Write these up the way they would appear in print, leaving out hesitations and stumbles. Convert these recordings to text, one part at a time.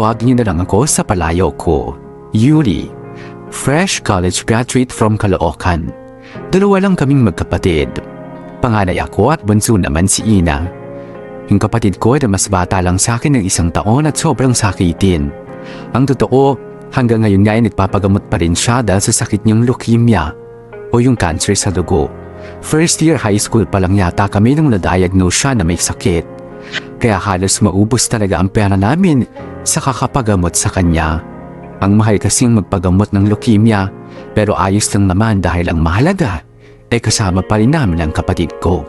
tawagin niyo na lang ako sa palayaw ko. Yuri, fresh college graduate from Caloocan. Dalawa lang kaming magkapatid. Panganay ako at bunso naman si Ina. Yung kapatid ko na mas bata lang sa akin ng 1 taon at sobrang sakitin. Ang totoo, hanggang ngayon nga ay nagpapagamot pa rin siya dahil sa sakit niyang leukemia o yung cancer sa dugo. First year high school pa lang yata kami nung na-diagnose siya na may sakit. Kaya halos maubos talaga ang pera namin sa kakapagamot sa kanya. Ang mahal kasing magpagamot ng leukemia, pero ayos lang naman dahil ang mahalaga ay kasama pa rin namin ang kapatid ko.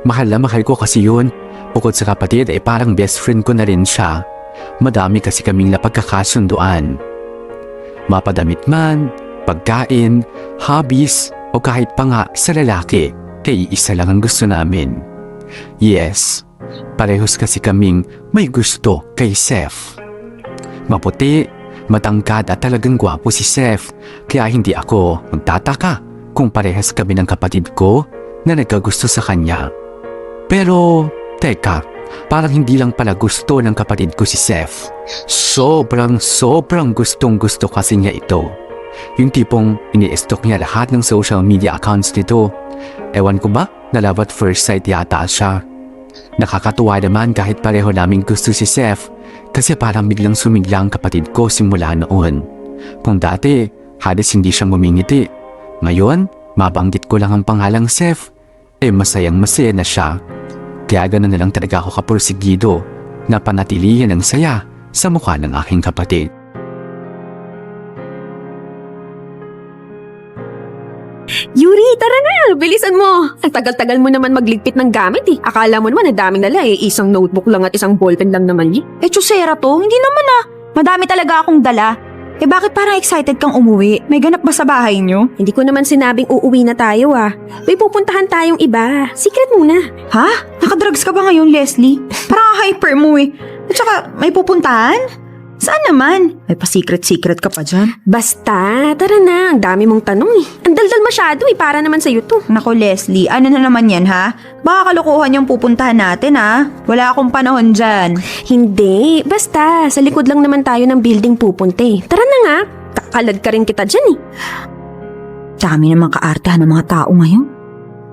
Mahal na mahal ko kasi yun. Bukod sa kapatid ay parang best friend ko na rin siya. Madami kasi kaming napagkakasunduan. Mapadamit man, pagkain, hobbies o kahit pa nga sa lalaki, kay isa lang ang gusto namin. Yes, parehos kasi kaming may gusto kay Seth. Maputi, matangkad at talagang gwapo si Seth, kaya hindi ako magtataka kung parehas kami ng kapatid ko na nagkagusto sa kanya. Pero teka, parang hindi lang pala gusto ng kapatid ko si Seth. Sobrang gustong gusto kasi niya ito. Yung tipong ini-stalk niya lahat ng social media accounts nito. Ewan ko ba, na love at first sight yata siya. Nakakatuwa naman kahit pareho naming gusto si Seth kasi parang biglang sumigla ang kapatid ko simula noon. Kung dati, halos hindi siya ngumingiti. Ngayon, mabanggit ko lang ang pangalang Seth, masayang masaya na siya. Kaya ganoon na lang talaga ako kapursigido na panatilihin ang saya sa mukha ng aking kapatid. Yuri, tara na! Bilisan mo! Ang tagal-tagal mo naman magligpit ng gamit eh. Akala mo naman ang daming dala eh. Isang notebook lang at isang ballpen lang naman eh. Chusera to, hindi naman ah. Madami talaga akong dala. Bakit parang excited kang umuwi? May ganap ba sa bahay niyo? Hindi ko naman sinabing uuwi na tayo ah. May pupuntahan tayong iba. Secret muna. Ha? Nakadrugs ka ba ngayon, Leslie? Parang hyper mo eh. At saka, may pupuntahan? Saan naman? May pa-secret-secret ka pa dyan. Basta, tara na. Ang dami mong tanong eh. Ang daldal masyado eh. Para naman sa'yo to. Nako, Leslie, ano na naman yan ha? Baka kalokohan yung pupuntahan natin ha? Wala akong panahon dyan. Hindi. Basta, sa likod lang naman tayo ng building pupunte. Tara na nga. Kakalad ka rin kita dyan eh. Dami namang kaartehan ng mga tao ngayon.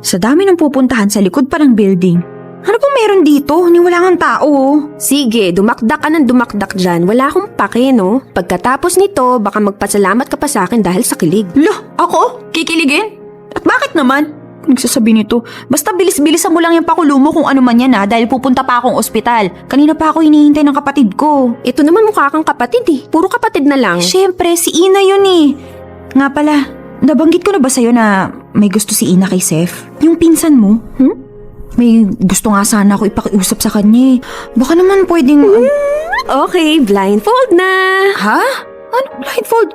Sa dami ng pupuntahan sa likod pa ng building. Ano pong meron dito? Wala kang tao. Sige, dumakdak ka ng dumakdak dyan. Wala akong pake, no? Pagkatapos nito, baka magpasalamat ka pa sa akin dahil sa kilig. Lo, ako? Kikiligin? At bakit naman? Nagsasabi nito, basta bilis-bilisan mo lang yung pakulo mo kung ano man yan ha, dahil pupunta pa akong ospital. Kanina pa ako hinihintay ng kapatid ko. Ito naman mukha kang kapatid eh. Puro kapatid na lang. Siyempre, si Ina yun eh. Nga pala, nabanggit ko na ba sa'yo na may gusto si Ina kay Seth? Yung pinsan mo? May gusto nga sana ako ipakiusap sa kanya eh. Baka naman pwedeng... Okay, blindfold na. Ha? Ano? Blindfold?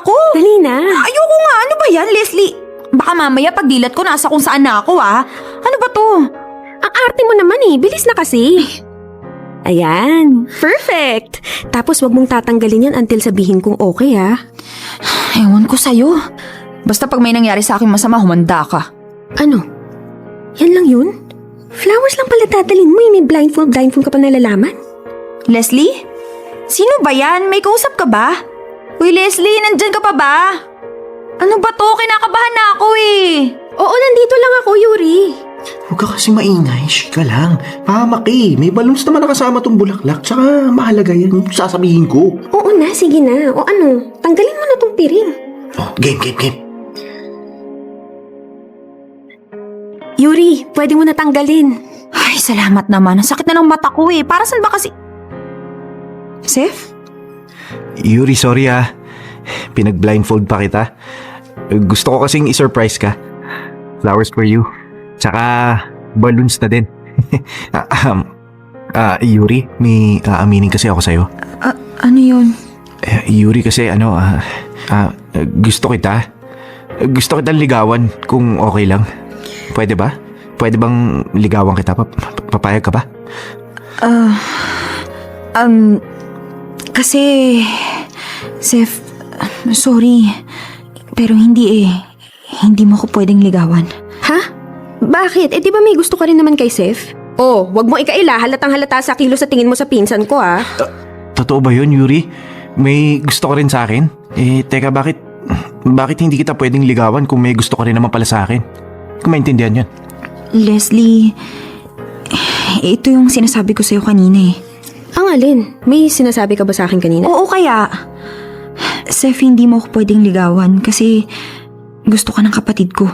Ako? Dali na. Ayoko nga. Ano ba yan, Leslie? Baka mamaya pagdilat ko nasa kung saan na ako ah. Ano ba to? Ang arte mo naman eh. Bilis na kasi. Ayan. Perfect. Tapos wag mong tatanggalin yan until sabihin kong okay ha. Ewan ko sa'yo. Basta pag may nangyari sa akin masama, humanda ka. Ano? Yan lang yun? Flowers lang pala dadalhin mo eh. May blindfold ka pa nalalaman. Leslie? Sino ba yan? May kausap ka ba? Uy, Leslie, nandyan ka pa ba? Ano ba to? Kinakabahan na ako eh. Oo, nandito lang ako, Yuri. Huwag ka kasi maingay, shh ka lang. Pahamak eh. May balloons naman nakasama tong bulaklak. Tsaka mahalaga yan yung sasabihin ko. Oo na, sige na. O ano, tanggalin mo na tong piring. Oh, game. Yuri, pwede mo na tanggalin. Ay, salamat naman. Ang sakit na ng mata ko eh. Para saan ba kasi... Seth? Yuri, sorry ah. Pinag-blindfold pa kita. Gusto ko kasing i-surprise ka. Flowers for you. Tsaka balloons na din. Yuri, may aaminin kasi ako sa'yo. Ano yun? Yuri kasi gusto kita. Gusto kitang ligawan kung okay lang. Pwede ba? Pwede bang ligawan kita? Papayag ka ba? Kasi... Seth, sorry. Pero hindi eh. Hindi mo ko pwedeng ligawan. Ha? Bakit? Di ba may gusto ka rin naman kay Seth? Oh, wag mo ikaila. Halatang halata sa kilo sa tingin mo sa pinsan ko ah. Totoo ba yun, Yuri? May gusto ka rin sa akin? Teka, bakit hindi kita pwedeng ligawan kung may gusto ka rin naman pala sa akin? Kung maintindihan yun. Leslie, ito yung sinasabi ko sa'yo kanina eh. Ang alin? May sinasabi ka ba sa akin kanina? Oo kaya. Seth, hindi mo ako pwedeng ligawan kasi gusto ka ng kapatid ko.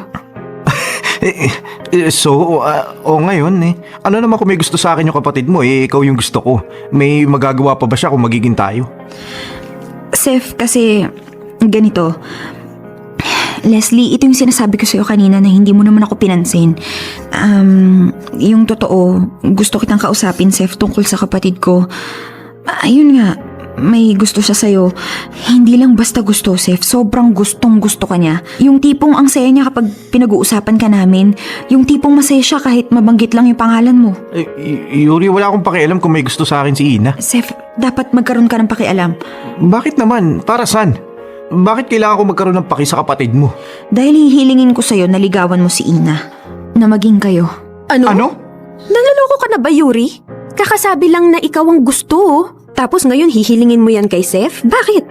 Ngayon ano naman kung may gusto sa akin yung kapatid mo, ikaw yung gusto ko. May magagawa pa ba siya kung magiging tayo? Seth, kasi ganito. Leslie, ito yung sinasabi ko sa'yo kanina na hindi mo naman ako pinansin. Yung totoo, gusto kitang kausapin, Seth, tungkol sa kapatid ko. Ayun nga, may gusto siya sa'yo. Hindi lang basta gusto, Seth. Sobrang gustong gusto ka niya. Yung tipong ang saya niya kapag pinag-uusapan ka namin. Yung tipong masaya siya kahit mabanggit lang yung pangalan mo. Yuri, wala akong pakialam kung may gusto sa akin si Ina. Seth, dapat magkaroon ka ng pakialam. Bakit naman? Para saan? Bakit kailangan ko magkaroon ng paki sa kapatid mo? Dahil hihilingin ko sa'yo na ligawan mo si Ina. Na maging kayo. Ano? Naloloko ka na ba, Yuri? Kakasabi lang na ikaw ang gusto, oh. Tapos ngayon hihilingin mo yan kay Seth? Bakit?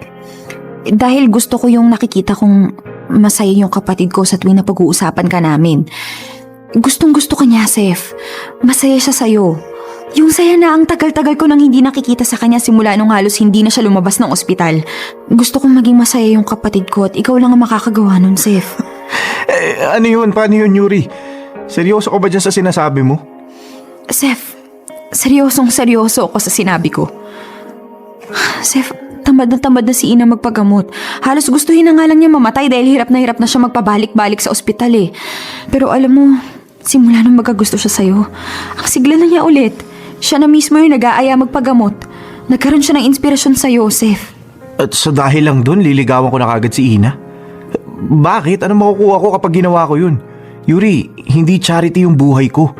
Dahil gusto ko yung nakikita kong masaya yung kapatid ko sa tuwing na pag-uusapan ka namin. Gustong gusto ka niya, Seth. Masaya siya sa'yo. Yung saya na ang tagal-tagal ko nang hindi nakikita sa kanya simula nung halos hindi na siya lumabas ng ospital. Gusto kong maging masaya yung kapatid ko at ikaw lang ang makakagawa nun, Seth. Ano yun? Paano yun, Yuri? Seryoso ka ba dyan sa sinasabi mo? Seth, seryosong-seryoso ako sa sinabi ko. Seth, tamad na si Ina magpagamot. Halos gustuhin na nga lang niya mamatay dahil hirap na siya magpabalik-balik sa ospital eh. Pero alam mo, simula nung magkagusto siya sa'yo, ang sigla na niya ulit. Siya na mismo yung nag-aaya magpagamot. Nagkaroon siya ng inspirasyon sa'yo, Seth. At sa dahil lang dun, liligawan ko na kagad si Ina? Bakit? Ano makukuha ko kapag ginawa ko yun? Yuri, hindi charity yung buhay ko.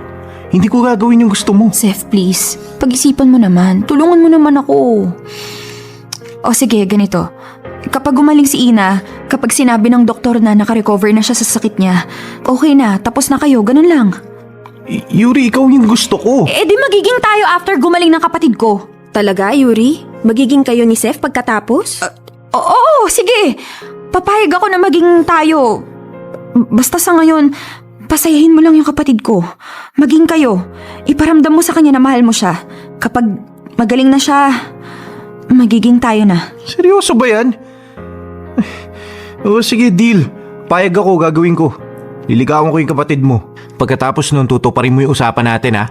Hindi ko gagawin yung gusto mo. Seth, please. Pag-isipan mo naman. Tulungan mo naman ako. O sige, ganito. Kapag gumaling si Ina, kapag sinabi ng doktor na nakarecover na siya sa sakit niya, okay na, tapos na kayo, ganun lang. Yuri, ikaw yung gusto ko. Di magiging tayo after gumaling ng kapatid ko. Talaga, Yuri? Magiging kayo ni Seth pagkatapos? Oo, sige. Papayag ako na maging tayo. Basta sa ngayon, pasayahin mo lang yung kapatid ko. Maging kayo. Iparamdam mo sa kanya na mahal mo siya. Kapag magaling na siya, magiging tayo na. Seryoso ba yan? Sige, deal. Payag ako, gagawin ko. Liligawan ko yung kapatid mo. Pagkatapos nun, tutuparin mo yung usapan natin, ha?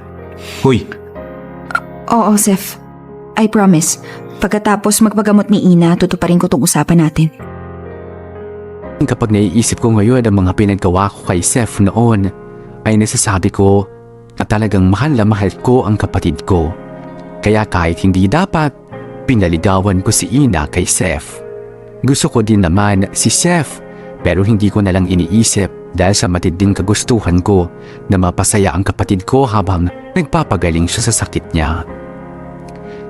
Hoy. Oo, Seth. I promise. Pagkatapos magpagamot ni Ina, tutuparin ko tong usapan natin. Kapag naiisip ko ngayon ang mga pinagawa ko kay Seth noon, ay nasasabi ko na talagang mahal na mahal ko ang kapatid ko. Kaya kahit hindi dapat, pinaligawan ko si Ina kay Seth. Gusto ko din naman si Seth, pero hindi ko nalang iniisip dahil sa matinding kagustuhan ko na mapasaya ang kapatid ko habang nagpapagaling siya sa sakit niya.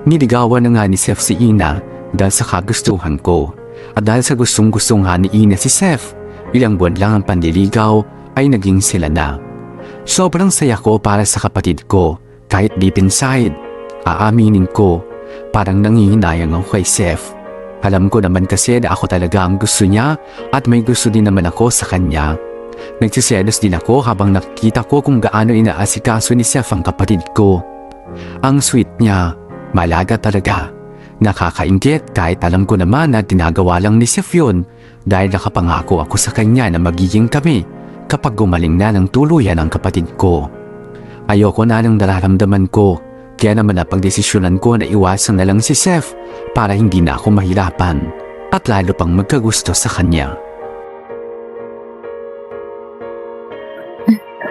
Niligawan na nga ni Seth si Ina dahil sa kagustuhan ko. At dahil sa gustong-gusto nga ni Ina si Seth, ilang buwan lang ang panliligaw ay naging sila na. Sobrang saya ko para sa kapatid ko, kahit deep inside, aaminin ko, parang nangihinayang ako kay Seth. Alam ko naman kasi na ako talaga ang gusto niya at may gusto din naman ako sa kanya. Nagsiselos din ako habang nakikita ko kung gaano inaasikaso ni Seth ang kapatid ko. Ang sweet niya, malaga talaga. Nakakainggit kahit alam ko naman na tinagawa lang ni Seth yun dahil nakapangako ako sa kanya na magiging kami kapag gumaling na ng tuluyan ang kapatid ko. Ayoko na ng nararamdaman ko, kaya naman napagdesisyonan ko na iwasan na lang si Seth para hindi na ako mahirapan at lalo pang magkagusto sa kanya.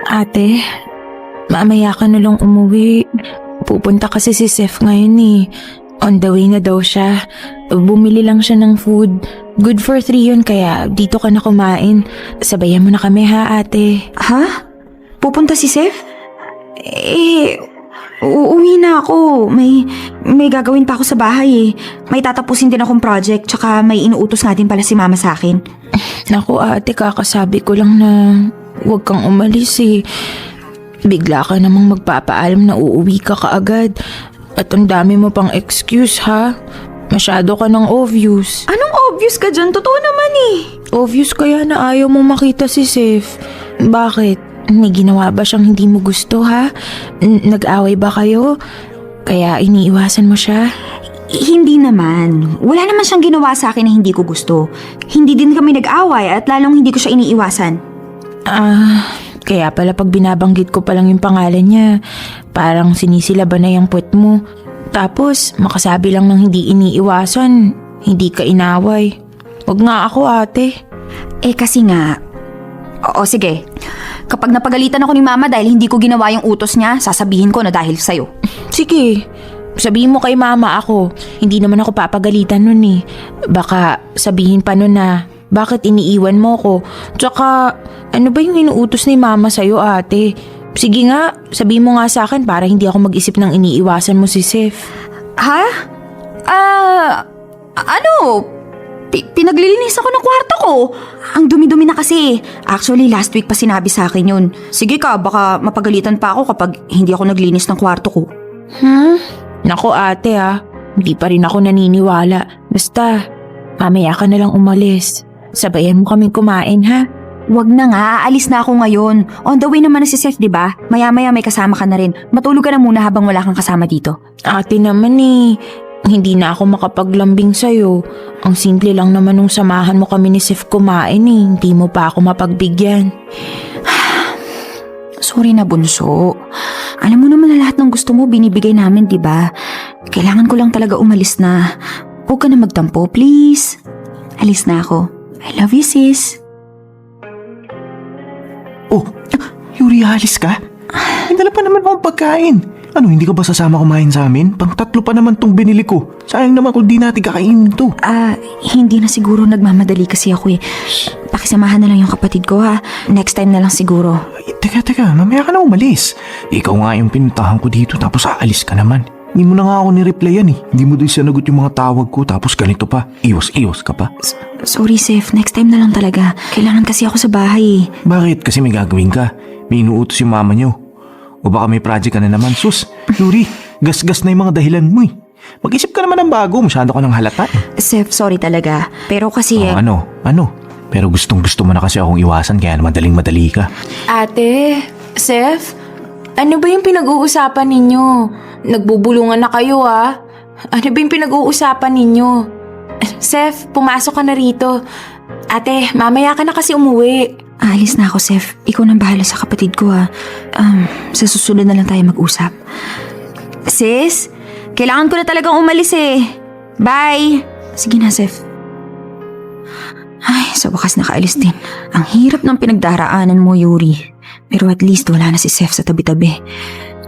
Ate, mamaya ka na lang umuwi. Pupunta kasi si Seth ngayon eh. On the way na daw siya. Bumili lang siya ng food. Good for 3 yun kaya dito ka na kumain. Sabayan mo na kami ha, ate. Ha? Pupunta si Seth? Uuwi na ako. May gagawin pa ako sa bahay eh. May tatapusin din akong project tsaka may inuutos nga din pala si mama sa akin. Naku ate, kakasabi ko lang na huwag kang umalis eh. Bigla ka namang magpapaalam na uuwi ka kaagad. At ang dami mo pang excuse, ha? Masyado ka ng obvious. Anong obvious ka dyan? Totoo naman eh. Obvious kaya na ayaw mo makita si Seth. Bakit? May ginawa ba siyang hindi mo gusto, ha? Nag-away ba kayo? Kaya iniiwasan mo siya? Hindi naman. Wala naman siyang ginawa sa akin na hindi ko gusto. Hindi din kami nag-away at lalong hindi ko siya iniiwasan. Kaya pala pag binabanggit ko pa lang yung pangalan niya, parang sinisilaban na yung puwet mo. Tapos, makasabi lang ng hindi iniiwasan, hindi ka inaway. Wag nga ako, ate. Kasi nga... Oo, sige. Kapag napagalitan ako ni Mama dahil hindi ko ginawa yung utos niya, sasabihin ko na dahil sa'yo. Sige, sabihin mo kay Mama ako. Hindi naman ako papagalitan nun eh. Baka sabihin pa nun na, bakit iniiwan mo ko? Tsaka, ano ba yung inuutos ni Mama sa'yo, ate? Sige nga, sabihin mo nga sa akin para hindi ako mag-isip ng iniiwasan mo si Seth. Ha? Pinaglilinis ako ng kwarto ko. Ang dumi-dumi na kasi. Actually, last week pa sinabi sa akin yun. Sige ka, baka mapagalitan pa ako kapag hindi ako naglinis ng kwarto ko. Nako ate hindi pa rin ako naniniwala. Basta, mamaya ka na lang umalis. Sabayan mo kaming kumain, ha? Wag na nga, aalis na ako ngayon. On the way naman na si Seth, di ba? Maya-maya may kasama ka na rin. Matulog ka na muna habang wala kang kasama dito. Ate naman hindi na ako makapaglambing sa'yo. Ang simple lang naman nung samahan mo kami ni Seth kumain hindi mo pa ako mapagbigyan. Sorry na, bunso. Alam mo naman na lahat ng gusto mo binibigay namin, di ba? Kailangan ko lang talaga umalis na. Huwag ka na magtampo, please. Alis na ako. I love you, sis. Oh, Yuri, alis ka? May dala pa naman akong pagkain. Ano, hindi ka ba sasama kumain sa amin? Pang-tatlo pa naman tong binili ko. Sayang naman kung di natin kakainin to. Hindi na siguro nagmamadali kasi ako eh. Pakisamahan na lang yung kapatid ko ha. Next time na lang siguro. Ay, teka, mamaya ka na umalis. Ikaw nga yung pinuntahan ko dito tapos aalis ka naman. Hindi mo na nga ako ni-replyan eh. Hindi mo din sinagot yung mga tawag ko tapos ganito pa. Iwas ka pa. Sorry, Seth. Next time na lang talaga. Kailangan kasi ako sa bahay eh. Bakit? Kasi may gagawin ka. May inuutos yung mama niyo. O baka may project ka na naman. Sus, Yuri, gas-gas na yung mga dahilan mo eh. Mag-isip ka naman ng bago. Masyado ka ng halata eh. Seth, sorry talaga. Pero kasi Ano? Pero gustong-gusto mo na kasi akong iwasan kaya madaling-madali ka. Ate, Seth, ano ba yung pinag-uusapan ninyo? Nagbubulungan na kayo Ano ba yung pinag-uusapan ninyo? Seth, pumasok ka na rito. Ate, mamaya ka na kasi umuwi. aalis na ako, Seth. Ikaw nang bahala sa kapatid ko ha. Sa susunod na lang tayo mag-usap. Sis, kailangan ko na talagang umalis eh. Bye! Sige na, Seth. Ay, sa wakas nakaalis din. Ang hirap ng pinagdaraanan mo, Yuri. Pero at least wala na si Seth sa tabi-tabi.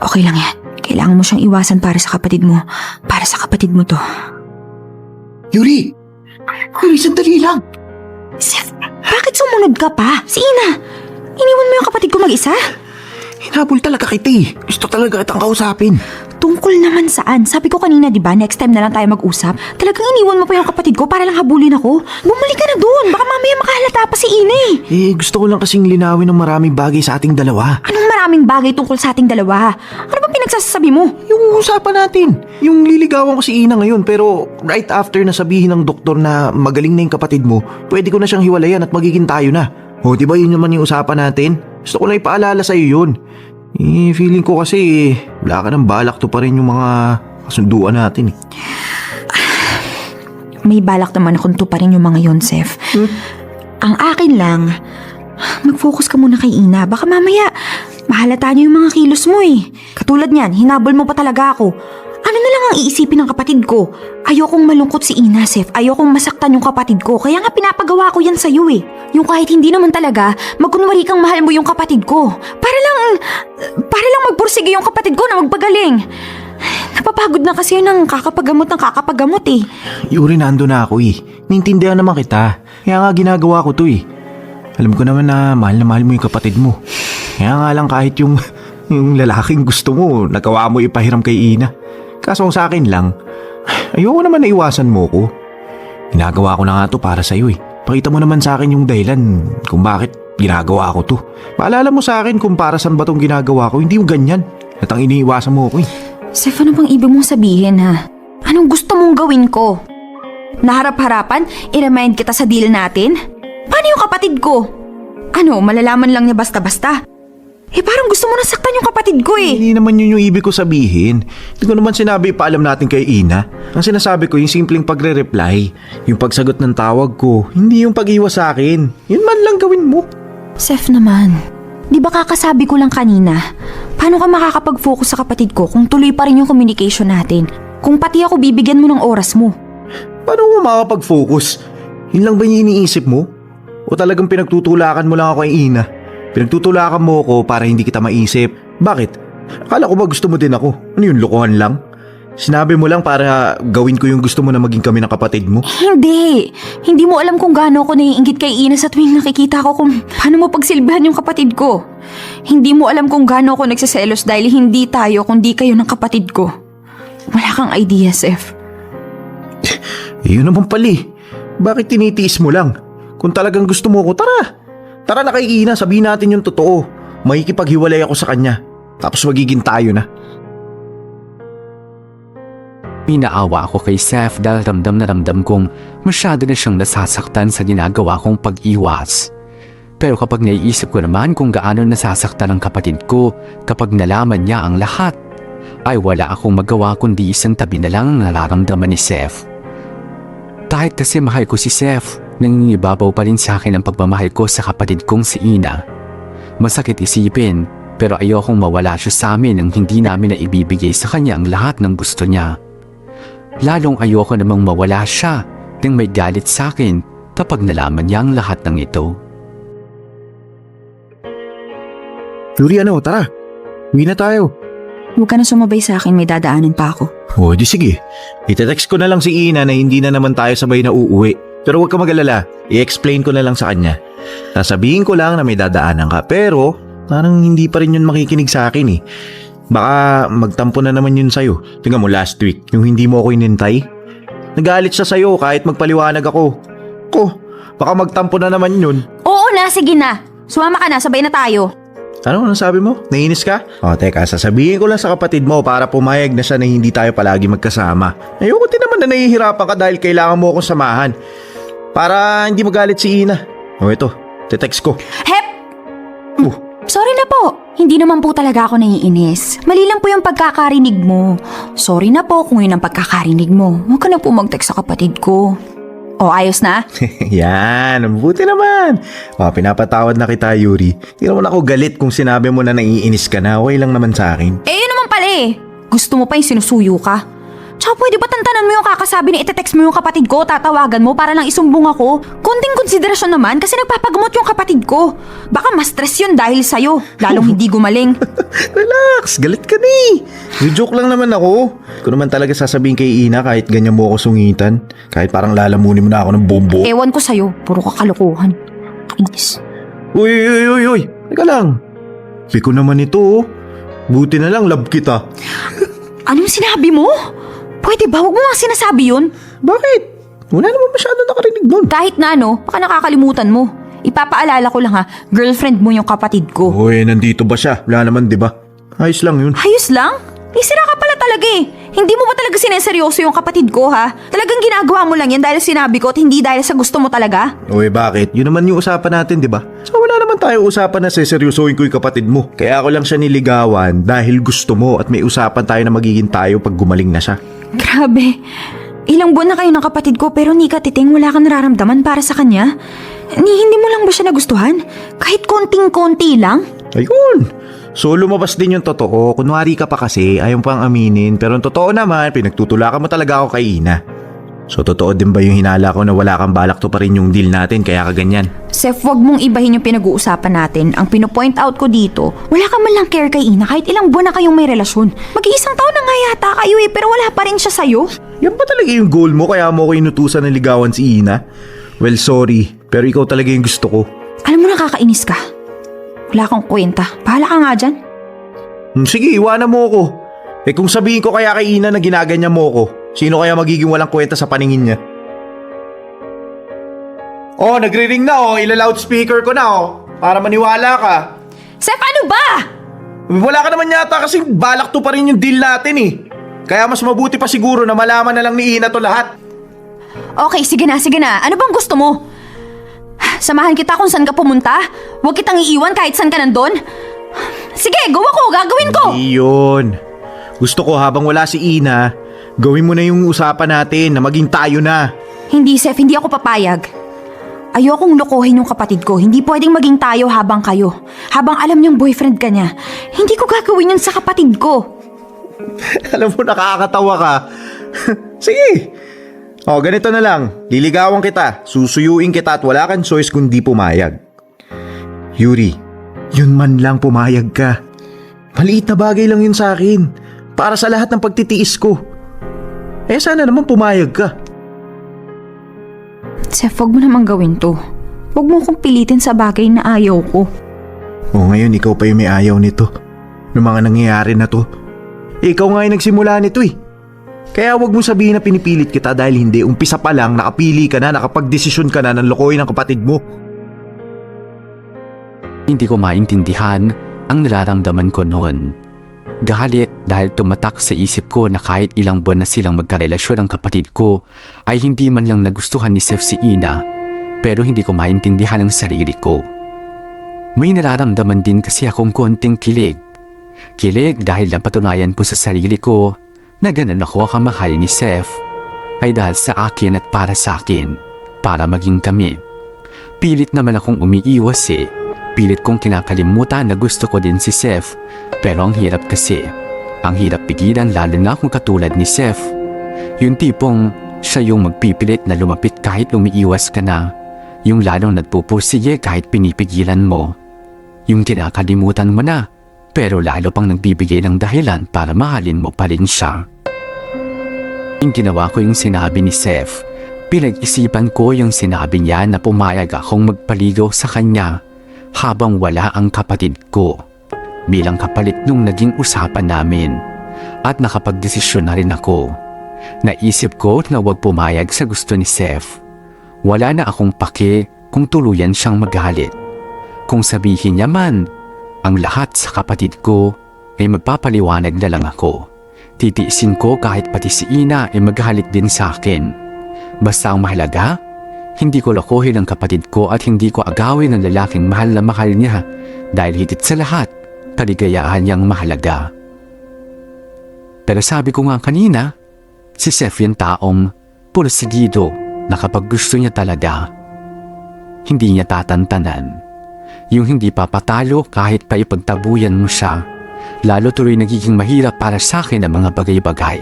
Okay lang yan. Kailangan mo siyang iwasan para sa kapatid mo. Para sa kapatid mo to. Yuri, sandali lang. Seth, bakit sumunod ka pa? Si Ina, iniwan mo yung kapatid ko mag-isa? Hinabol talaga kita eh. Gusto talaga kitang kausapin. Tungkol naman saan? Sabi ko kanina, di ba, next time na lang tayo mag-usap. Talagang iniwan mo pa yung kapatid ko para lang habulin ako. Bumalik ka na doon. Baka mamaya makahalata pa si Ina eh. Gusto ko lang kasing linawin ng maraming bagay sa ating dalawa. Anong maraming bagay tungkol sa ating dalawa? Ano ba pinagsasabi mo? Yung usapan natin. Yung liligawan ko si Ina ngayon pero right after na sabihin ng doktor na magaling na yung kapatid mo, pwede ko na siyang hiwalayan at magiging tayo na. O, diba yun naman yung usapan natin? Gusto ko na ipaalala sa'yo yun. Feeling ko kasi wala ka ng balak to pa rin yung mga kasunduan natin eh. May balak naman akong tuparin yung mga yon, Seth. Ang akin lang, mag-focus ka muna kay Ina. Baka mamaya, mahalata niyo yung mga kilos mo eh. Katulad niyan, hinabol mo pa talaga ako. Ano na lang ang iisipin ng kapatid ko? Ayokong malungkot si Ina, Seth. Ayokong masaktan yung kapatid ko. Kaya nga pinapagawa ko yan sa'yo eh. Yung kahit hindi naman talaga, magkunwari kang mahal mo yung kapatid ko. Para lang magpursige yung kapatid ko na magpagaling. Napapagod na kasi yun ng kakapagamot eh. Yuri, nando na ako eh. Naintindihan naman kita. Kaya nga ginagawa ko to eh. Alam ko naman na mahal mo yung kapatid mo. Kaya nga lang kahit yung lalaking gusto mo, nagawa mo ipahiram kay Ina. Kaso sa akin lang, ayoko naman na iwasan mo ko. Ginagawa ko na nga to para sa'yo eh. Pakita mo naman sa akin yung dahilan kung bakit ginagawa ko to. Paalala mo sa akin kung para saan ba tong ginagawa ko, hindi yung ganyan. At ang iniiwasan mo ko eh. Sef, ano bang ibig mong sabihin ha? Anong gusto mong gawin ko? Naharap-harapan, i-remind kita sa deal natin? Paano yung kapatid ko? Ano, malalaman lang niya basta-basta? Parang gusto mo nasaktan yung kapatid ko Hindi naman yun yung ibig ko sabihin. Hindi ko naman sinabi ipaalam natin kay Ina. Ang sinasabi ko yung simpleng pagre-reply. Yung pagsagot ng tawag ko. Hindi yung pag-iwas sa akin. Yun man lang gawin mo. Sef naman, di ba kakasabi ko lang kanina, paano ka makakapag-focus sa kapatid ko kung tuloy pa rin yung communication natin? Kung pati ako bibigyan mo ng oras mo? Paano mo makakapag-focus? Yun lang ba yung iniisip mo? O talagang pinagtutulakan mo lang ako kay Ina? Pinagtutulakan mo ako para hindi kita maisip. Bakit? Akala ko ba gusto mo din ako? Ano yun, lokohan lang? Sinabi mo lang para gawin ko yung gusto mo na maging kami ng kapatid mo? Hindi! Hindi mo alam kung gaano ako naiinggit kay Ina sa tuwing nakikita ko kung paano mo pagsilbihan yung kapatid ko. Hindi mo alam kung gaano ako nagsiselos dahil hindi tayo kundi kayo ng kapatid ko. Wala kang idea, Sef. Yun naman pali. Bakit tinitiis mo lang? Kung talagang gusto mo ko, tara! Tara na kay Ina, sabihin natin yung totoo. Makikipaghiwalay ako sa kanya. Tapos magiging tayo na. Pinaawa ako kay Seth dahil ramdam na ramdam kong masyado na siyang nasasaktan sa ginagawa kong pag-iwas. Pero kapag naiisip ko naman kung gaano nasasaktan ang kapatid ko kapag nalaman niya ang lahat, ay wala akong magawa kundi isang tabi na lang ang nararamdaman ni Seth. Kahit kasi mahal ko si Seth, nangingibabaw pa rin sa akin ang pagmamahal ko sa kapatid kong si Ina. Masakit isipin, pero ayokong mawala siya sa amin nang hindi namin na ibibigay sa kanya ang lahat ng gusto niya. Lalong ayoko namang mawala siya nang may galit sa akin kapag nalaman niya ang lahat ng ito. Yuri, tara. Uwi na tayo. Huwag ka na sumabay sa akin, may dadaanan pa ako. O, di sige. Itetext ko na lang si Ina na hindi na naman tayo sabay na uuwi. Pero huwag ka mag-alala. I-explain ko na lang sa kanya. Sasabihin ko lang na may dadaanan ka, pero parang hindi pa rin yun makikinig sa akin eh. Baka magtampo na naman yun sa'yo. Tingnan mo last week, yung hindi mo ako inintay. Nagalit siya sa'yo kahit magpaliwanag ako. Baka magtampo na naman yun. Oo na, sige na. Sumama ka na, sabay na tayo. Anong sabi mo? Nainis ka? Teka, sasabihin ko lang sa kapatid mo para pumayag na siya na hindi tayo palagi magkasama. Ayoko din naman na nahihirapan ka dahil kailangan mo akong samahan. Para hindi magalit si Ina. Ito, text ko. Hep! Sorry na po. Hindi naman po talaga ako naiinis. Mali lang po yung pagkakarinig mo. Sorry na po kung yun ang pagkakarinig mo. Huwag ka na po mag-text sa kapatid ko. Ayos na? Yan, mabuti naman. Pinapatawad na kita, Yuri. Hindi naman ako galit kung sinabi mo na naiinis ka na. Okay lang naman sa akin. Yun naman pala eh. Gusto mo pa yung sinusuyo ka? Tsaka pwede ba tantanan mo yung kakasabi na itetext mo yung kapatid ko, tatawagan mo para lang isumbong ako? Konting konsiderasyon naman kasi nagpapagamot yung kapatid ko. Baka mas stress yun dahil sa'yo, lalong hindi gumaling. Relax, galit ka ni. Joke lang naman ako. Ko naman talaga sasabihin kay Ina kahit ganyan mo ako sungitan. Kahit parang lalamunin mo na ako ng bombo. Ewan ko sa'yo, puro kakalokohan. Kainis. Uy. Teka lang. Piko naman ito oh. Buti na lang love kita. Anong sinabi mo? Pwede ba? Huwag mo nga sinasabi yun. Bakit? Wala naman masyado nakarinig nun. Kahit na baka nakakalimutan mo. Ipapaalala ko lang girlfriend mo yung kapatid ko. Uy, nandito ba siya? Wala naman, di ba? Ayos lang yun. Ayos lang? Sira ka pala talaga eh. Hindi mo ba talaga sineseryoso yung kapatid ko Talagang ginagawa mo lang yan dahil sinabi ko at hindi dahil sa gusto mo talaga? Uy, bakit? Yun naman yung usapan natin, di ba? So wala naman tayo usapan na seseryosohin ko yung kapatid mo. Kaya ako lang siya niligawan dahil gusto mo at may usapan tayo na magiging tayo pag gumaling na siya. Grabe. Ilang buwan na kayo ng kapatid ko pero ni Katiting wala kang nararamdaman para sa kanya? Hindi mo lang ba siya nagustuhan? Kahit konting-konti lang? Ayun! So lumabas din yung totoo. Kunwari ka pa kasi, ayaw pang aminin. Pero ang totoo naman, pinagtutulakan mo talaga ako kay Ina. So totoo din ba yung hinala ko na wala kang balak to pa rin yung deal natin kaya ka ganyan? Sef, wag mong ibahin yung pinag-uusapan natin. Ang pinopoint out ko dito, wala ka man lang care kay Ina kahit ilang buwan na kayong may relasyon. Mag-iisang taon na nga yata kayo pero wala pa rin siya sa'yo. Yan ba talaga yung goal mo kaya mo ko inutusan na ligawan si Ina? Well, sorry. Pero ikaw talaga yung gusto ko. Alam mo, nakakainis ka. Wala kang kwenta. Bahala ka nga dyan. Sige, iwanan mo ako. Kung sabihin ko kaya kay Ina na ginaganyan mo ako, sino kaya magiging walang kwenta sa paningin niya? Nagre-ring na Ila-loudspeaker ko na para maniwala ka. Sef, ano ba? Wala ka naman yata kasi balak to pa rin yung deal natin eh. Kaya mas mabuti pa siguro na malaman na lang ni Ina to lahat. Okay, sige na, sige na. Ano bang gusto mo? Samahan kita kung saan ka pumunta? Huwag kitang iiwan kahit saan ka nandun? Sige, go ako, gagawin ko! Iyon. Gusto ko habang wala si Ina, gawin mo na yung usapan natin na maging tayo na. Hindi, Seth, hindi ako papayag. Ayokong lokohin yung kapatid ko. Hindi pwedeng maging tayo habang kayo. Habang alam niyang boyfriend ka niya. Hindi ko gagawin yun sa kapatid ko. Alam mo, nakakatawa ka. Sige. O, ganito na lang. Liligawan kita, susuyuin kita at wala kang choice kundi pumayag. Yuri, yun man lang pumayag ka. Maliit na bagay lang yun sa akin. Para sa lahat ng pagtitiis ko. Eh sana naman pumayag ka. Seth, huwag mo naman gawin to. Huwag mo akong pilitin sa bagay na ayaw ko. O ngayon, ikaw pa yung may ayaw nito. Ng mga nangyayari na to. Ikaw nga yung nagsimula nito eh. Kaya wag mo sabihin na pinipilit kita dahil hindi. Umpisa pa lang, nakapili ka na, nakapagdesisyon ka na ng lokohin ng kapatid mo. Hindi ko maintindihan ang nararamdaman ko noon. Galit dahil tumatak sa isip ko na kahit ilang buwan na silang magkarelasyon ang kapatid ko ay hindi man lang nagustuhan ni Seth si Ina, pero hindi ko maintindihan ang sarili ko. May nararamdaman din kasi akong konting kilig. Kilig dahil napatunayan ko sa sarili ko na ganun ako kamahal ni Seth ay dahil sa akin at para sa akin, para maging kami. Pilit naman akong umiiwas eh. Pilit kong kinakalimutan na gusto ko din si Seth, pero ang hirap kasi. Ang hirap pigilan lalo na kung katulad ni Seth. Yung tipong siya yung magpipilit na lumapit kahit umiiwas ka na. Yung lalong nagpupursige kahit pinipigilan mo. Yung kinakalimutan mo na, pero lalo pang nagbibigay ng dahilan para mahalin mo pa rin siya. Yung ginawa ko yung sinabi ni Seth. Pinag-isipan ko yung sinabi niya na pumayag akong magpaligaw sa kanya habang wala ang kapatid ko bilang kapalit nung naging usapan namin at nakapagdesisyon na rin ako. Naisip ko na huwag pumayag sa gusto ni Seth. Wala na akong pake kung tuluyan siyang magalit. Kung sabihin niya man ang lahat sa kapatid ko ay magpapaliwanag na lang ako. Titiisin ko kahit pati si Ina ay magalit din sa akin. Basta ang mahalaga, hindi ko lokohin ang kapatid ko at hindi ko agawin ang lalaking mahal na mahal niya dahil higit sa lahat, kaligayahan niyang mahalaga. Pero sabi ko nga kanina, si Seth yung taong pursigido na kapag gusto niya talaga, hindi niya tatantanan. Yung hindi papatalo kahit pa ipagtabuyan mo siya, lalo tuloy nagiging mahirap para sa akin ang mga bagay-bagay.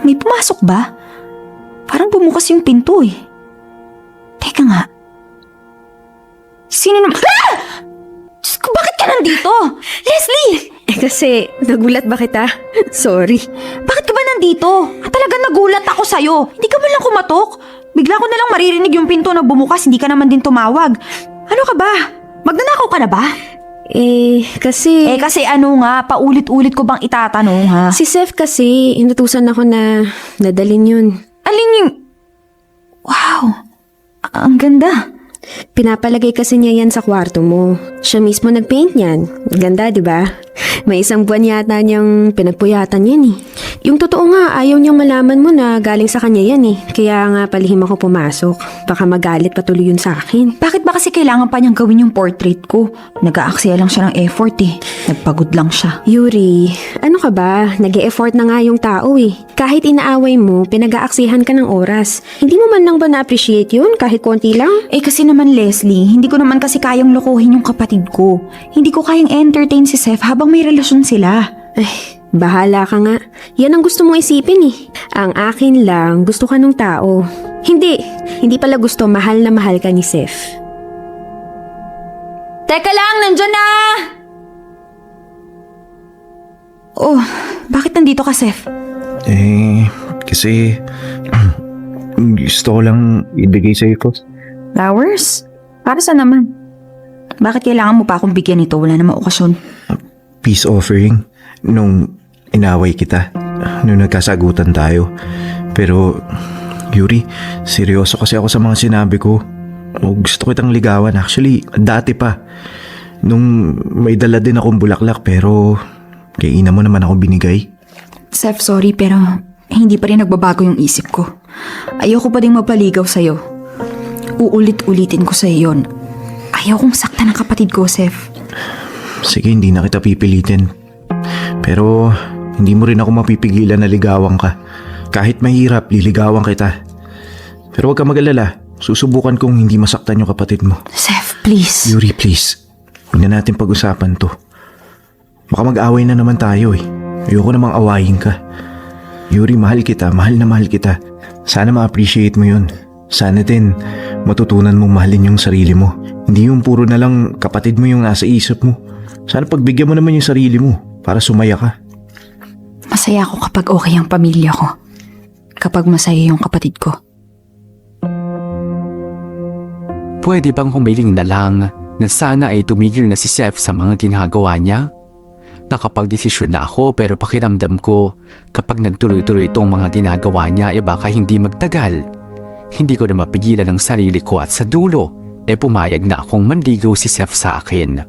May pumasok ba? Parang bumukas yung pinto eh. Teka nga. Sino naman? Ah! Diyos ko, bakit ka nandito? Leslie! Kasi, nagulat ba kita? Sorry. Bakit ka ba nandito? Talagang nagulat ako sa'yo. Hindi ka man lang kumatok. Bigla ko na lang maririnig yung pinto na bumukas, hindi ka naman din tumawag. Ano ka ba? Magnanakaw ka na ba? Kasi... Kasi ano nga, paulit-ulit ko bang itatanong ha? Si Seth kasi, inutusan ako na nadalin yun. Alin yung... Wow! Ang ganda. Pinapalagay kasi niya yan sa kwarto mo. Siya mismo nagpaint yan. Ganda, di ba? May isang buwan yata niyang pinagpuyatan yan eh. Yung totoo nga, ayaw niyang malaman mo na galing sa kanya yan eh. Kaya nga palihim ako pumasok. Baka magalit patuloy yun sa akin. Bakit ba kasi kailangan pa niyang gawin yung portrait ko? Nag-aaksaya lang siya ng effort eh. Nagpagod lang siya. Yuri, ano ka ba? Nag-e-effort na nga yung tao eh. Kahit inaaway mo, pinag-aaksihan ka ng oras. Hindi mo man lang ba na-appreciate yun kahit konti lang? Kasi naman Leslie, hindi ko naman kasi kayang lokohin yung kapatid ko. Hindi ko kayang entertain si Seth habang may relasyon sila. Bahala ka nga. Yan ang gusto mong isipin eh. Ang akin lang, gusto ka nung tao. Hindi pala gusto mahal na mahal ka ni Seth. Teka lang, nandyan na! Oh, bakit nandito ka, Seth? Kasi gusto ko lang ibigay sa'yo ko. Flowers? Para saan naman? Bakit kailangan mo pa akong bigyan nito? Wala namang okasyon. Peace offering nung inaway kita, nung nagkasagutan tayo. Pero, Yuri, seryoso kasi ako sa mga sinabi ko. Gusto kitang ligawan. Actually, dati pa. Nung may dala din akong bulaklak pero kay ina mo naman ako binigay. Seth, sorry pero hindi pa rin nagbabago yung isip ko. Ayoko pa ding mapaligaw sa'yo. Uulit-ulitin ko sa'yo yun. Ayaw kong saktan ng kapatid ko, Seth. Sige, hindi na kita pipilitin. Pero hindi mo rin ako mapipigilan na ligawan ka. Kahit mahirap, liligawan kita. Pero huwag ka mag-alala. Susubukan kong hindi masaktan yung kapatid mo. Seth, please. Yuri, please. Huwag na natin pag-usapan to. Baka mag-away na naman tayo eh. Ayoko namang awayin ka. Yuri, mahal kita. Mahal na mahal kita. Sana ma-appreciate mo yun. Sana din matutunan mong mahalin yung sarili mo. Hindi yung puro na lang kapatid mo yung nasa isip mo. Sana pagbigyan mo naman yung sarili mo para sumaya ka. Masaya ako kapag okay ang pamilya ko. Kapag masaya yung kapatid ko. Pwede bang humiling na lang na sana ay tumigil na si Seth sa mga ginagawa niya? Nakapag-desisyon na ako pero pakiramdam ko kapag nagtuloy-tuloy itong mga ginagawa niya baka hindi magtagal. Hindi ko na mapigilan ang sarili ko at sa dulo pumayag na akong manligaw si Seth sa akin.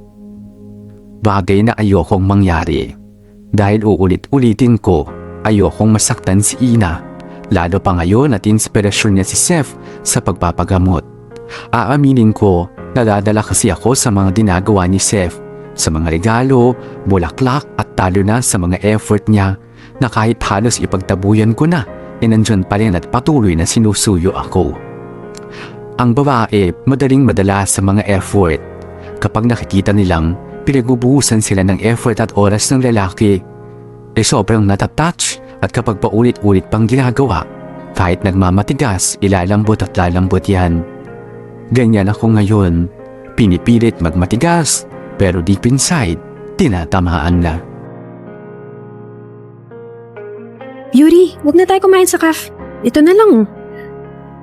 Bagay na ayokong mangyari. Dahil uulit-ulitin ko, ayokong masaktan si Ina. Lalo pa ngayon at inspirasyon niya si Seth sa pagpapagamot. Aaminin ko, nadadala kasi ako sa mga ginagawa ni Seth, sa mga regalo, bulaklak at talo na sa mga effort niya na kahit halos ipagtabuyan ko na, nandyan pa rin at patuloy na sinusuyo ako. Ang babae, madaling madala sa mga effort. Kapag nakikita nilang pinagbubuhusan sila ng effort at oras ng lalaki, sobrang natatouch at kapag paulit-ulit pang ginagawa, kahit nagmamatigas, ilalambot at lalambot yan. Ganyan ako ngayon, pinipilit magmatigas, pero deep inside, tinatamaan na. Yuri, wag na tayo kumain sa cafe. Ito na lang.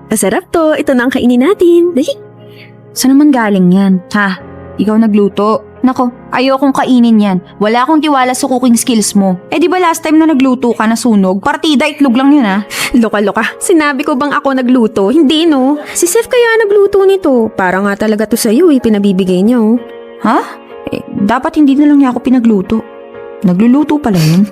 Masarap to. Ito na ang kainin natin. Dali. Saan naman galing yan? Ha? Ikaw nagluto? Nako, ayokong kainin yan. Wala akong tiwala sa cooking skills mo. Di ba last time na nagluto ka na sunog? Partida, itlog lang yun ha. Loka-loka. Sinabi ko bang ako nagluto? Hindi no. Si Seth kaya nagluto nito. Para nga talaga to sa'yo pinabibigay niya oh. Ha? Dapat hindi na lang niya ako pinagluto. Nagluluto pala yun.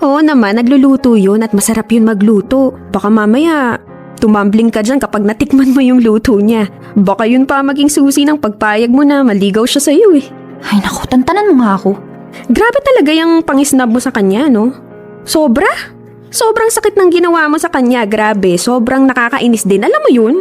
Oo naman, nagluluto yun at masarap yun magluto. Baka mamaya, tumambling ka dyan kapag natikman mo yung luto niya. Baka yun pa maging susi ng pagpayag mo na maligaw siya sa'yo eh. Ay naku, tantanan mo nga ako. Grabe talaga yung pangisnab mo sa kanya, no? Sobra? Sobrang sakit ng ginawa mo sa kanya, grabe. Sobrang nakakainis din, alam mo yun?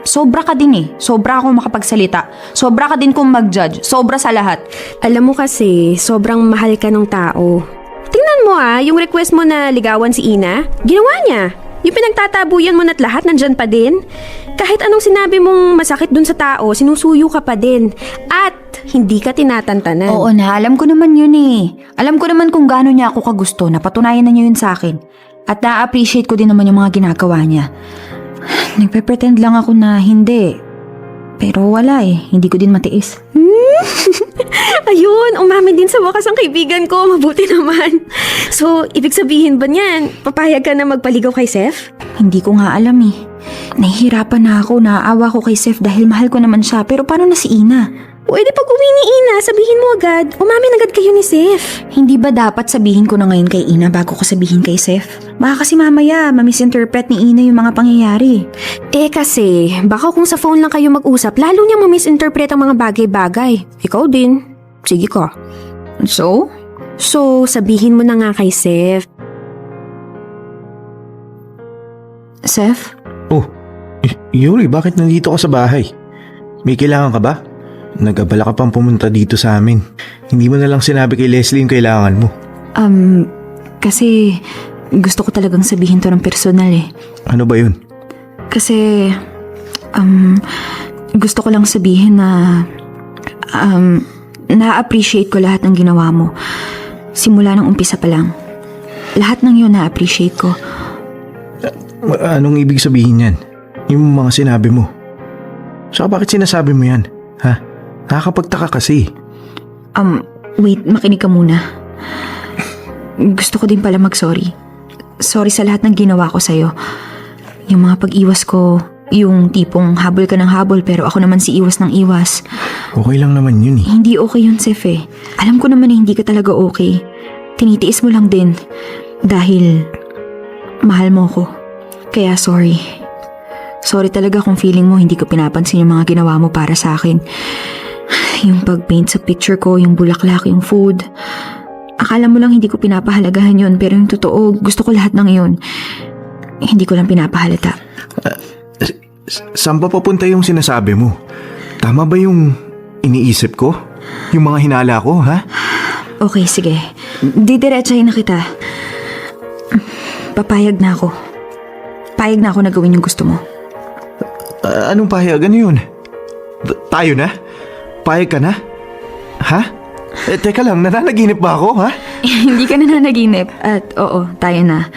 Sobra ka din eh. Sobra akong makapagsalita. Sobra ka din kung mag-judge. Sobra sa lahat. Alam mo kasi, sobrang mahal ka ng tao. Tingnan mo yung request mo na ligawan si Ina, ginawa niya. Yung pinagtatabuyan mo na't lahat nandyan pa din. Kahit anong sinabi mong masakit dun sa tao, sinusuyo ka pa din. At hindi ka tinatantanan. Oo na, alam ko naman yun eh. Alam ko naman kung gaano niya ako kagusto. Napatunayan na niya yun sa akin. At na-appreciate ko din naman yung mga ginagawa niya. Nagpe-pretend lang ako na hindi. Pero wala hindi ko din matiis. Ayun, umamin din sa wakas ang kaibigan ko. Mabuti naman. So, ibig sabihin ba niyan, papayag ka na magpaligaw kay Seth? Hindi ko nga alam eh. Nahihirapan na ako, naaawa ko kay Seth dahil mahal ko naman siya. Pero paano na si Ina? Pwede pag uwi ni Ina, sabihin mo agad. Umamin agad kayo ni Seth. Hindi ba dapat sabihin ko na ngayon kay Ina bago ko sabihin kay Seth? Baka kasi mamaya, mamisinterpret ni Ina yung mga pangyayari. Kasi, baka kung sa phone lang kayo mag-usap, lalo niya mamisinterpret ang mga bagay-bagay. Ikaw din. Sige ka. So? So, sabihin mo na nga kay Seth. Seth? Oh, Yuri, bakit nandito ka sa bahay? May kailangan ka ba? Nag-abala ka pang pumunta dito sa amin. Hindi mo na lang sinabi kay Leslie yung kailangan mo. Kasi gusto ko talagang sabihin to ng personal eh. Ano ba yun? Kasi, gusto ko lang sabihin na, na-appreciate ko lahat ng ginawa mo. Simula ng umpisa pa lang. Lahat ng yun na-appreciate ko. Anong ibig sabihin yan? Yung mga sinabi mo. Saka bakit sinasabi mo yan? Ha? Nakakapagtaka kasi. Wait, makinig ka muna. Gusto ko din pala mag-sorry. Sorry sa lahat ng ginawa ko sa'yo. Yung mga pag-iwas ko, yung tipong habol ka ng habol pero ako naman si iwas ng iwas. Okay lang naman yun eh. Hindi okay yun, Sef eh. Alam ko naman na hindi ka talaga okay. Tinitiis mo lang din. Dahil mahal mo ko. Kaya sorry. Sorry talaga kung feeling mo hindi ko pinapansin yung mga ginawa mo para sa akin. Yung pag-paint sa picture ko, yung bulaklak, yung food. Akala mo lang hindi ko pinapahalagahan yun, pero yung totoo, gusto ko lahat ng yun. Hindi ko lang pinapahalata. Saan pa papunta yung sinasabi mo? Tama ba yung iniisip ko? Yung mga hinala ko, ha? Okay, sige. Didiretsahin na kita. Papayag na ako. Payag na ako na gawin yung gusto mo. Anong pahayag? Ano yun? Tayo na? Payag ka na? Ha? Teka lang, nananaginip ba ako, ha? Hindi ka na nanaginip. At oo, tayo na.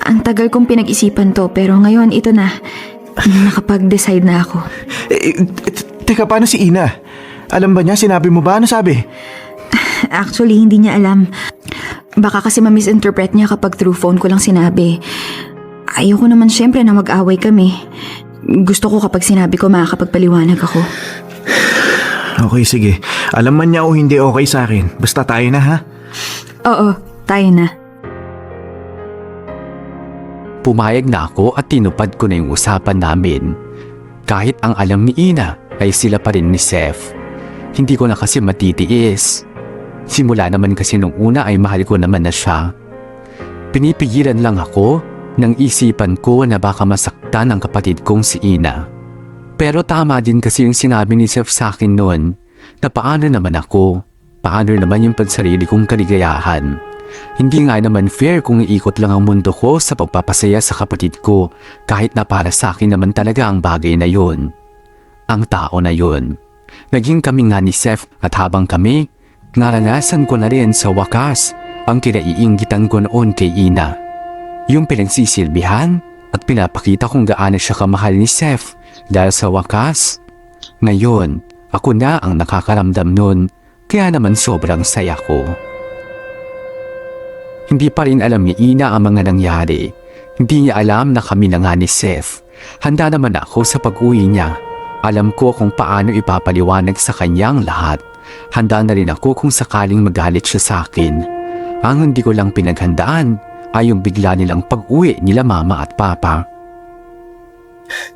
Ang tagal kong pinag-isipan to, pero ngayon ito na. Nakapag-decide na ako. Teka, paano si Ina? Alam ba niya? Sinabi mo ba? Ano sabi? Actually, hindi niya alam. Baka kasi ma-misinterpret niya kapag through phone ko lang sinabi. Ayoko naman syempre na mag-away kami. Gusto ko kapag sinabi ko makakapagpaliwanag ako. Okay, sige. Alam man niya o hindi okay sa akin. Basta tayo na, ha? Oo, tayo na. Pumayag na ako at tinupad ko na yung usapan namin. Kahit ang alam ni Ina ay sila pa rin ni Seth. Hindi ko na kasi matitiis. Simula naman kasi nung una ay mahal ko naman na siya. Pinipigilan lang ako nang isipan ko na baka masaktan ang kapatid kong si Ina. Pero tama din kasi yung sinabi ni Seth sa akin noon na paano naman ako, paano naman yung pansarili kong kaligayahan. Hindi nga naman fair kung iikot lang ang mundo ko sa pagpapasaya sa kapatid ko kahit na para sa akin naman talaga ang bagay na yun. Ang tao na yun. Naging kami nga ni Seth at habang kami, naranasan ko na rin sa wakas ang kinaiinggitan ko noon kay Ina. Yung pinagsisilbihan at pinapakita kung gaano siya kamahal ni Seth dahil sa wakas. Ngayon, ako na ang nakakaramdam nun kaya naman sobrang saya ko. Hindi pa rin alam ni Ina ang mga nangyari. Hindi niya alam na kami na nga ni Seth. Handa naman ako sa pag-uwi niya. Alam ko kung paano ipapaliwanag sa kanyang lahat. Handa na rin ako kung sakaling magalit siya sa akin. Ang hindi ko lang pinaghandaan ay yung bigla nilang pag-uwi nila mama at papa.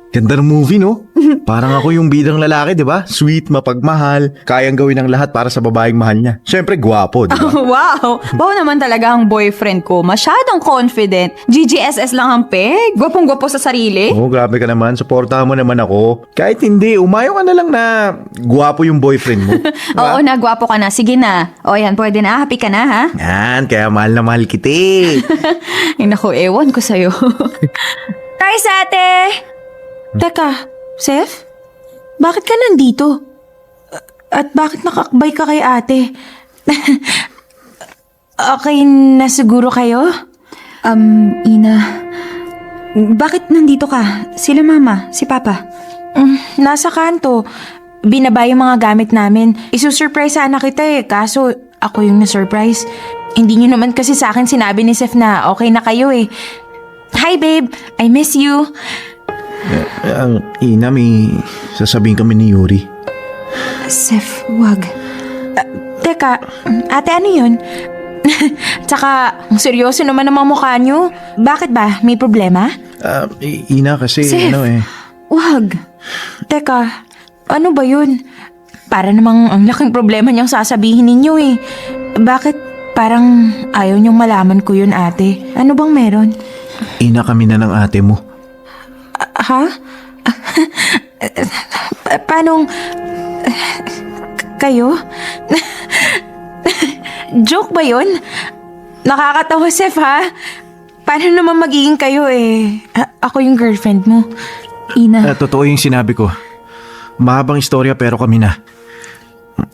Ganda ng movie, no? Parang ako yung bidang lalaki, di ba? Sweet, mapagmahal, kayang gawin ang lahat para sa babaeng mahal niya. Siyempre, gwapo, di ba? Wow! Wow naman talaga ang boyfriend ko. Masyadong confident. GGSS lang ang peg. Gwapong-gwapo sa sarili. Oo, grabe ka naman. Suportahan mo naman ako. Kahit hindi, umayo ka na lang na gwapo yung boyfriend mo. Oo na, gwapo ka na. Sige na. O yan, pwede na. Happy ka na, ha? Yan, kaya mahal na mahal kita eh. Ay, naku, ewan ko sa'yo. Tay, ate! Teka, Seth? Bakit ka nandito? At bakit nakakbay ka kay ate? Okay na siguro kayo? Ina, bakit nandito ka? Sila mama, si papa. Nasa kanto. Binaba yung mga gamit namin. Isusurprise sana kita eh, kaso ako yung na-surprise. Hindi niyo naman kasi sa akin sinabi ni Seth na okay na kayo eh. Hi babe, I miss you. Ang Ina, may sasabihin kami ni Yuri. Seth, wag. Teka, ate ano yun? Tsaka, ang seryoso naman ang mga mukha niyo. Bakit ba? May problema? Ina, kasi Seth. Wag. Teka, ano ba yun? Para namang ang laking problema niyang sasabihin ninyo eh. Bakit parang ayaw niyong malaman ko yun ate? Ano bang meron? Ina, kami na ng ate mo. Ha? Paanong... kayo? Joke ba yun? Nakakatawa, Seth, ha? Paano naman magiging kayo eh? Ako yung girlfriend mo. Ina, Totoo yung sinabi ko. Mahabang istorya pero kami na.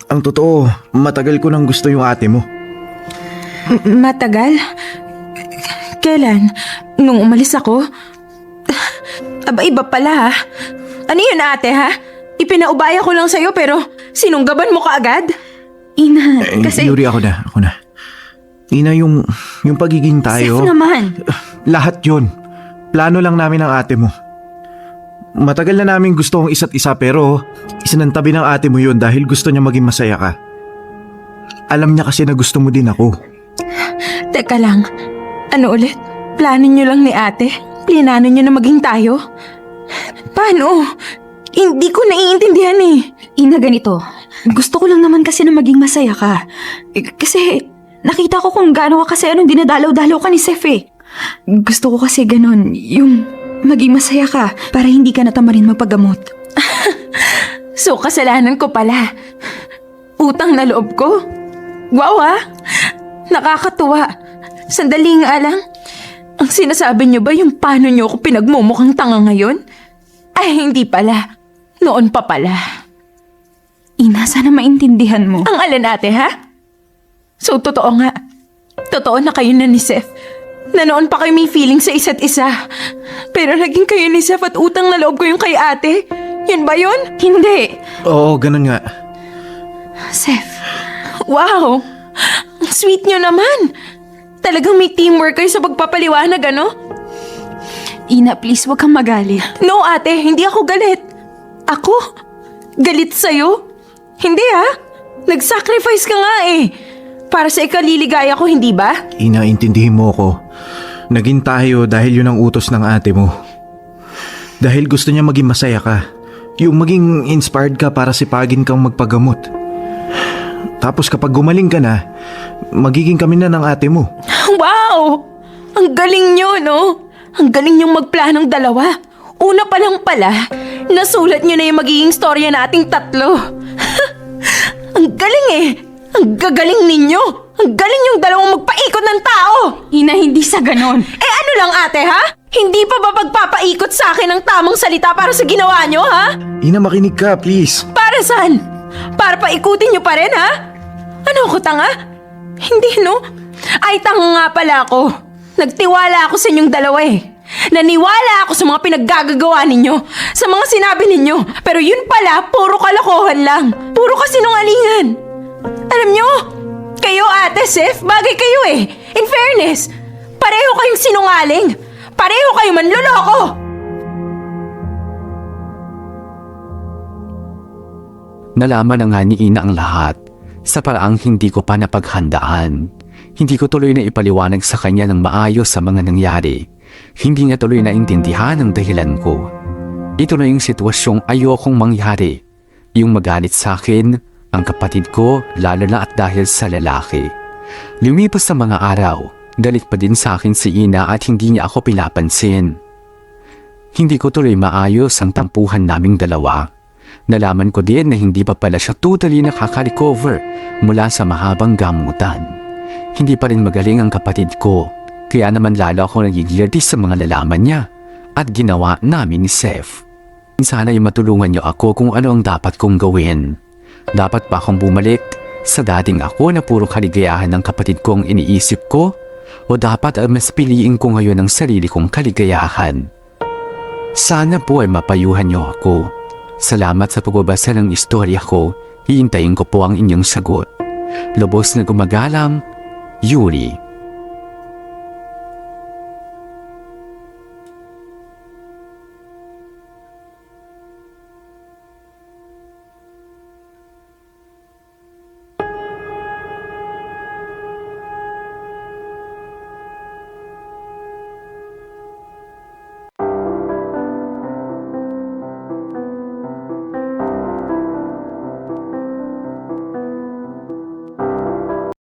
Ang totoo, matagal ko nang gusto yung ate mo. Matagal? Kailan? Nung umalis ako? Aba, iba pala ha. Ano yun ate ha? Ipinaubaya ko lang sa'yo pero sinunggaban mo ka agad? Ina, kasi... Yuri, ako na. Ina, yung pagiging tayo... Seth naman. Lahat yun. Plano lang namin ang ate mo. Matagal na namin gusto ang isa't isa pero Isinantabi ng ate mo yun dahil gusto niya maging masaya ka. Alam niya kasi na gusto mo din ako. Teka lang, ano ulit? Plano nyo lang ni ate? Plinano nyo na maging tayo? Paano? Hindi ko naiintindihan eh. Ina, ganito. Gusto ko lang naman kasi na maging masaya ka. Kasi nakita ko kung gaano ka kasi anong dinadalaw-dalaw ka ni Seth eh. Gusto ko kasi ganun, yung maging masaya ka para hindi ka natamarin magpagamot. So, kasalanan ko pala. Utang na loob ko. Wow ah! Nakakatuwa. Sandali nga lang. Ang sinasabi niyo ba yung paano niyo ako pinagmumukhang tanga ngayon? Ay, hindi pala. Noon pa pala. Ina, sana maintindihan mo. Ang alin ate, ha? So, totoo nga. Totoo na kayo na ni Seth. Na noon pa kayo may feeling sa isa't isa. Pero naging kayo ni Seth at utang na loob ko yung kay ate. Yun ba yun? Hindi. Oo, ganun nga. Seth, Wow! Ang sweet nyo naman! Talagang may teamwork kayo sa pagpapaliwanag, ano? Ina, please, wag kang magalit. No, ate, hindi ako galit. Ako? Galit sa'yo? Hindi ha? Nag-sacrifice ka nga eh. Para sa ikaliligaya ko, hindi ba? Ina, intindihin mo ako. Naging tayo dahil yun ang utos ng ate mo. Dahil gusto niya maging masaya ka. Yung maging inspired ka para sipagin kang magpagamot. Tapos kapag gumaling ka na, magiging kami na ng ate mo. Wow! Ang galing nyo, no? Ang galing nyong magplanong dalawa. Una pa lang pala, nasulat nyo na yung magiging storya nating tatlo. Ang galing eh! Ang gagaling ninyo! Ang galing yung dalawang magpaikot ng tao! Ina, hindi sa ganon. Eh ano lang ate ha? Hindi pa ba pagpapaikot sa akin ng tamang salita para sa ginawa nyo ha? Ina, makinig ka, please. Para saan? Para paikutin nyo pa rin ha? Ano ako tanga? Hindi no? Ay tanga nga pala ako. Nagtiwala ako sa inyong dalawa eh. Naniwala ako sa mga pinaggagawa ninyo, sa mga sinabi ninyo. Pero yun pala, puro kalokohan lang. Puro kasinungalingan. Alam nyo, kayo ate Seth, bagay kayo eh. In fairness, pareho kayong sinungaling. Pareho kayo manloloko. Nalaman na nga ni Ina ang lahat sa paraang hindi ko pa napaghandaan. Hindi ko tuloy na ipaliwanag sa kanya ng maayos sa mga nangyari. Hindi niya tuloy na intindihan ang dahilan ko. Ito na yung sitwasyong ayokong mangyari. Yung magalit sa akin, ang kapatid ko, lalo na at dahil sa lalaki. Lumipas sa mga araw, galit pa din sa akin si Ina at hindi niya ako pinapansin. Hindi ko tuloy maayos ang tampuhan naming dalawa. Nalaman ko din na hindi pa pala siya totally nakaka-recover mula sa mahabang gamutan. Hindi pa rin magaling ang kapatid ko, kaya naman lalo ako nagigilty sa mga nalaman niya at ginawa namin ni Seth. Sana ay matulungan niyo ako kung ano ang dapat kong gawin. Dapat pa akong bumalik sa dating ako na puro kaligayahan ng kapatid ko ang iniisip ko o dapat mas piliin ko ngayon ang sarili kong kaligayahan. Sana po ay mapayuhan niyo ako. Salamat sa pagbabasa ng istorya ko. Hihintayin ko po ang inyong sagot. Lubos na gumagalang, Yuri.